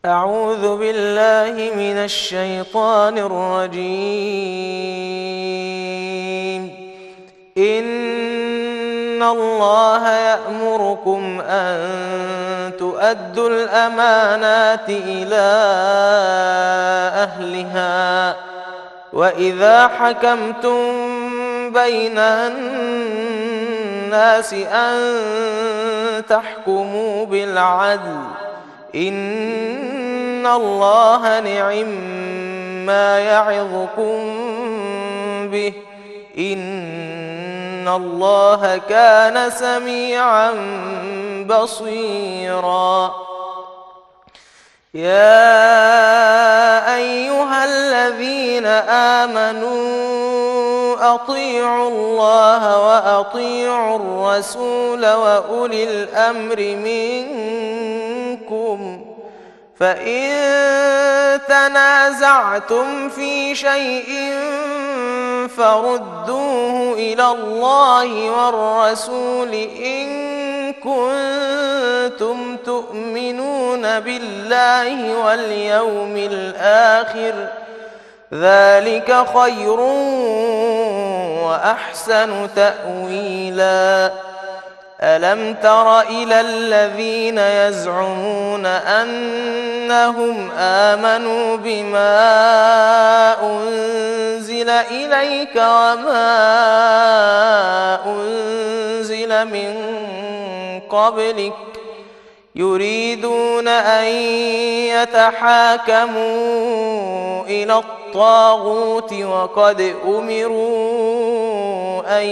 أعوذ بالله من الشيطان الرجيم. إن الله يأمركم أن تؤدوا الأمانات إلى أهلها وإذا حكمتم بين الناس أن تحكموا بالعدل إن الله نعم يعظكم به إن الله كان سميعا بصيرا. يا أيها الذين آمنوا أطيعوا الله وأطيعوا الرسول وأولي الأمر منكم فإن تنازعتم في شيء فردوه إلى الله والرسول إن كنتم تؤمنون بالله واليوم الآخر ذلك خير وأحسن تأويلا. ألم تر إلى الذين يزعمون أنهم آمنوا بما أنزل إليك وما أنزل من قبلك يريدون أن يتحاكموا إلى الطاغوت وقد أمروا أن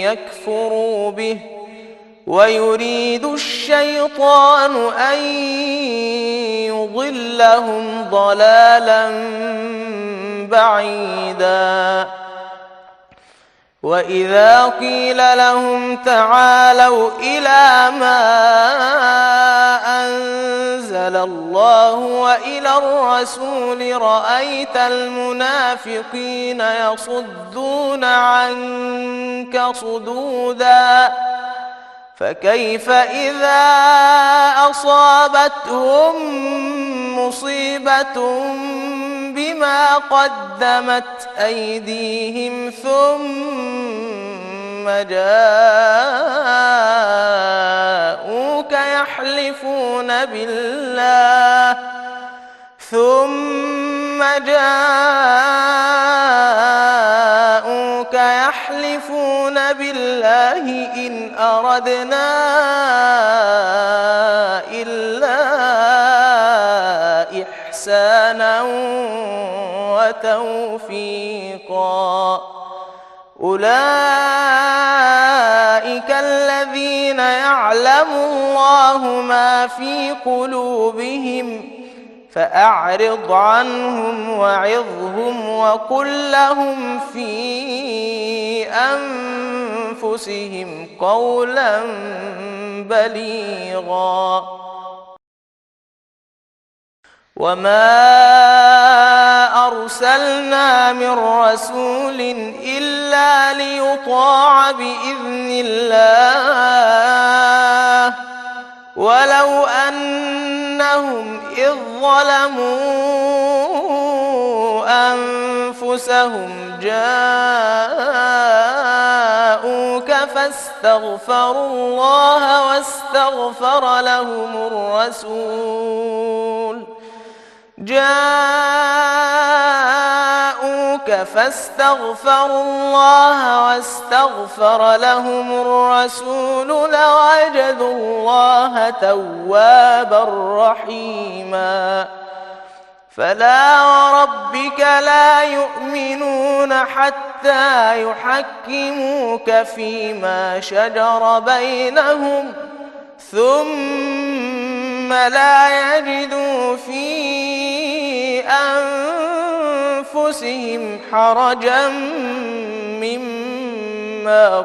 يكفروا به ويريد الشيطان أن يضلهم ضلالا بعيدا. وإذا قيل لهم تعالوا إلى ما أنزل الله وإلى الرسول رأيت المنافقين يصدون عنك صدودا فكيف إذا أصابتهم مصيبة بما قدمت أيديهم ثم جاءوك يحلفون بالله إن أردنا إلا إحسانا وتوفيقا. أولئك الذين يعلم الله ما في قلوبهم فأعرض عنهم وعظهم وقل لهم في أنفسهم قولا بليغا. وما أرسلنا من رسول إلا ليطاع بإذن الله ولو أنهم إذ ظلموا أنفسهم جاءوك فاستغفروا الله واستغفر لهم الرسول لوجدوا الله توابا رحيما. فلا وربك لا يؤمنون حتى يحكموك فيما شجر بينهم ثم لا يجدوا في أنفسهم حرجا مما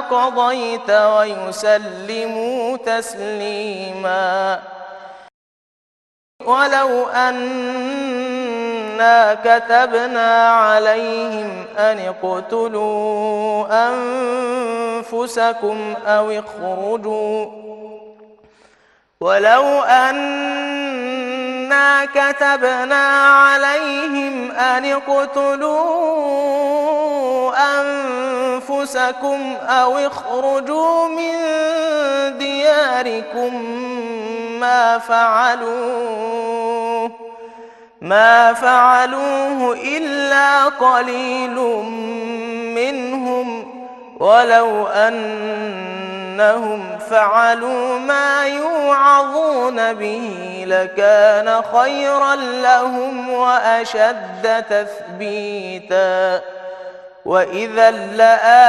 قضيت ويسلموا تسليما. ولو أنا كتبنا عليهم أن اقتلوا أنفسكم أو اخرجوا ولو أنا كتبنا عليهم أن اقتلوا أنفسكم أو اخرجوا من دياركم ما فعلوه إلا قليل منهم ولو أنهم فعلوا ما يوعظون به لكان خيرا لهم وأشد تثبيتا وإذا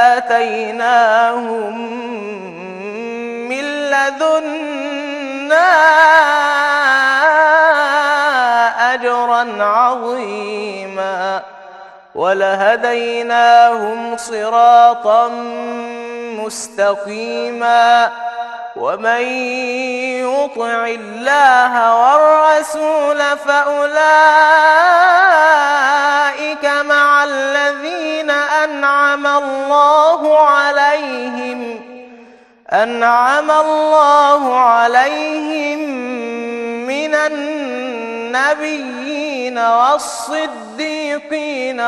لآتيناهم من لدنا أجرا عظيما ولهديناهم صراطا مستقيما ومن يطع الله والرسول فأولئك مع الذين أنعم الله عليهم من النبيين والصديقين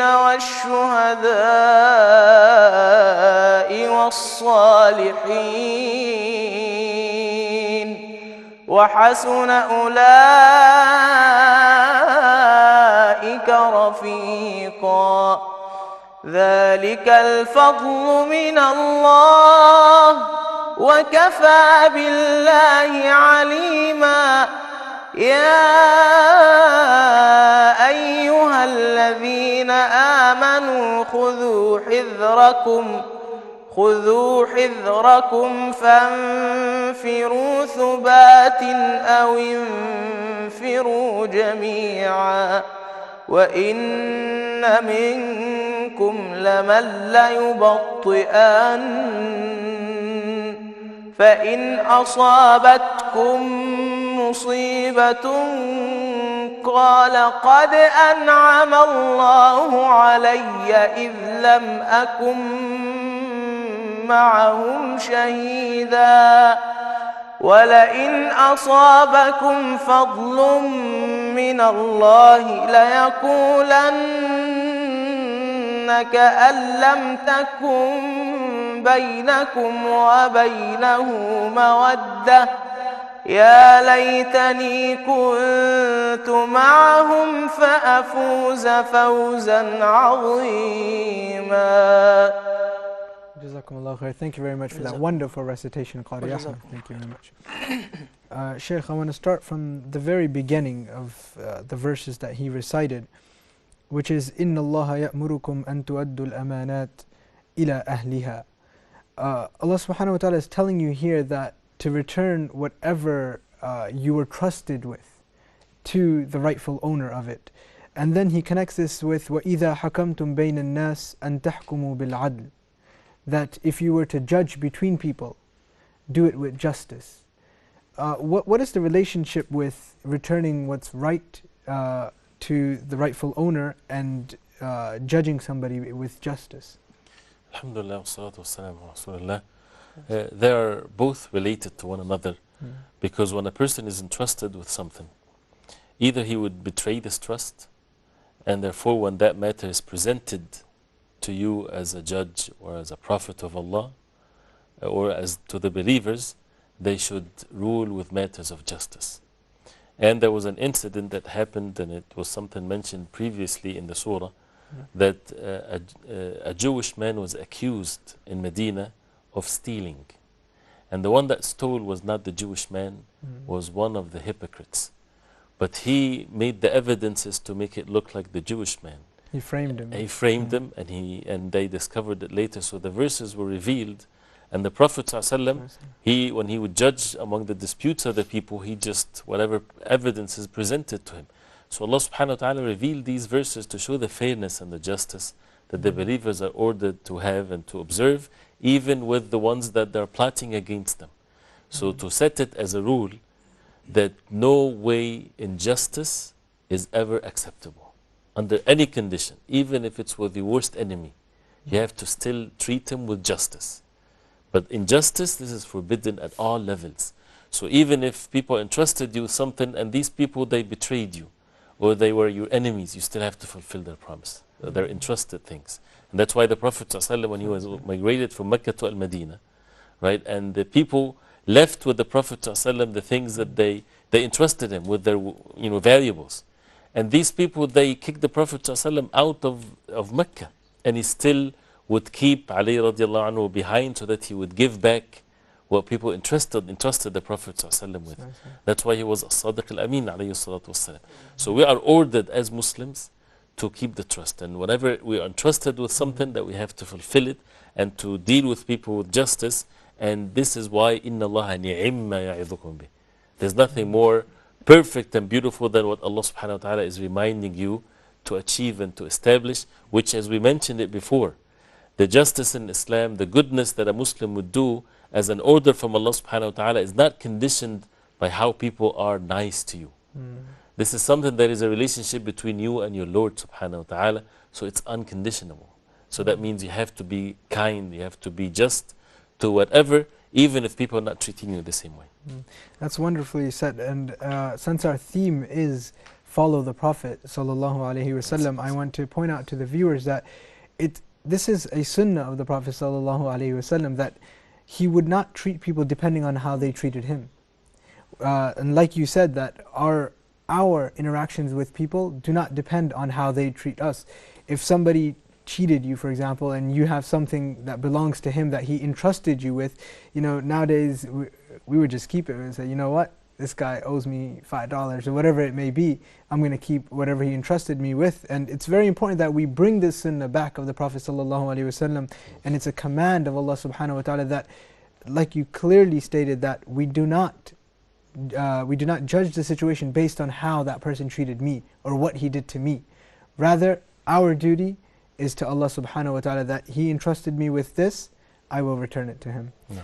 والشهداء والصالحين وحسن أولئك رفيقا ذلك الفضل من الله وكفى بالله عليما يا أيها الذين آمنوا خذوا حذركم فانفروا ثبات أو انفروا جميعا وإن منكم لمن ليبطئن فإن أصابتكم مصيبة قال قد أنعم الله علي إذ لم أكن معهم شهيدا ولئن أصابكم فضل من الله ليقولن كأن لم تكن بينكم وبينه مودة يا ليتني كنت معهم فأفوز فوزا عظيما. Jazakumullah khair. Thank you very much for that wonderful recitation, Qari Ahmed. Thank you very much. Shaykh, I want to start from the very beginning of the verses that he recited, which is إِنَّ اللَّهَ يَأْمُرُكُمْ أَن تُؤَدُّوا الْأَمَانَاتِ إِلَى أَهْلِهَا. Allah subhanahu wa ta'ala is telling you here that to return whatever you were trusted with to the rightful owner of it. And then he connects this with وَإِذَا حَكَمْتُمْ بَيْنَ النَّاسِ أَن تَحْكُمُوا بِالْعَدْلِ, that if you were to judge between people, do it with justice. What is the relationship with returning what's right to the rightful owner and judging somebody with justice? Alhamdulillah, wassalatu wassalamu ala Rasulillah. They are both related to one another, because when a person is entrusted with something, either he would betray this trust, and therefore when that matter is presented to you as a judge or as a prophet of Allah or as to the believers, they should rule with matters of justice. And there was an incident that happened, and it was something mentioned previously in the surah, that a Jewish man was accused in Medina of stealing, and the one that stole was not the Jewish man, was one of the hypocrites, but he made the evidences to make it look like the Jewish man. He framed him. He framed him, and they discovered it later. So the verses were revealed, and the Prophet ﷺ, when he would judge among the disputes of the people, he just whatever evidence is presented to him. So Allah subhanahu wa ta'ala revealed these verses to show the fairness and the justice that the believers are ordered to have and to observe, even with the ones that they're plotting against them. So to set it as a rule that no way injustice is ever acceptable under any condition, even if it's with the worst enemy, you have to still treat him with justice. But injustice, this is forbidden at all levels. So even if people entrusted you with something and these people, they betrayed you or they were your enemies, you still have to fulfill their promise. They're entrusted things. And that's why the Prophet ﷺ, when he was migrated from Mecca to Al-Madinah, right, and the people left with the Prophet ﷺ the things that they entrusted him with, their valuables. And these people, they kicked the Prophet ﷺ out of Mecca, and he still would keep Ali radiallahu anhu behind so that he would give back what people entrusted the Prophet ﷺ with. That's why he was as-Sadiq al-Amin alayhi salatu wassalam. So we are ordered as Muslims to keep the trust, and whenever we are entrusted with something, that we have to fulfill it and to deal with people with justice. And this is why inna Allah ni'imma ya'idukum bih. There's nothing more perfect and beautiful than what Allah subhanahu wa ta'ala is reminding you to achieve and to establish, which, as we mentioned it before, the justice in Islam, the goodness that a Muslim would do as an order from Allah subhanahu wa ta'ala, is not conditioned by how people are nice to you. This is something that is a relationship between you and your Lord subhanahu wa ta'ala, so it's unconditional. So that means you have to be kind, you have to be just to whatever, even if people are not treating you the same way. That's wonderfully said. And since our theme is follow the Prophet sallallahu alaihi wasallam, I want to point out to the viewers that this is a sunnah of the Prophet sallallahu alaihi wasallam, that he would not treat people depending on how they treated him. And like you said, that our interactions with people do not depend on how they treat us. If somebody cheated you, for example, and you have something that belongs to him that he entrusted you with, nowadays we would just keep it and say, you know what, this guy owes me $5 or whatever it may be, I'm going to keep whatever he entrusted me with. And it's very important that we bring this sunnah back of the Prophet ﷺ, and it's a command of Allah subhanahu wa ta'ala that, like you clearly stated, that we do not judge the situation based on how that person treated me or what he did to me. Rather, our duty is to Allah subhanahu wa ta'ala, that he entrusted me with this, I will return it to him. No.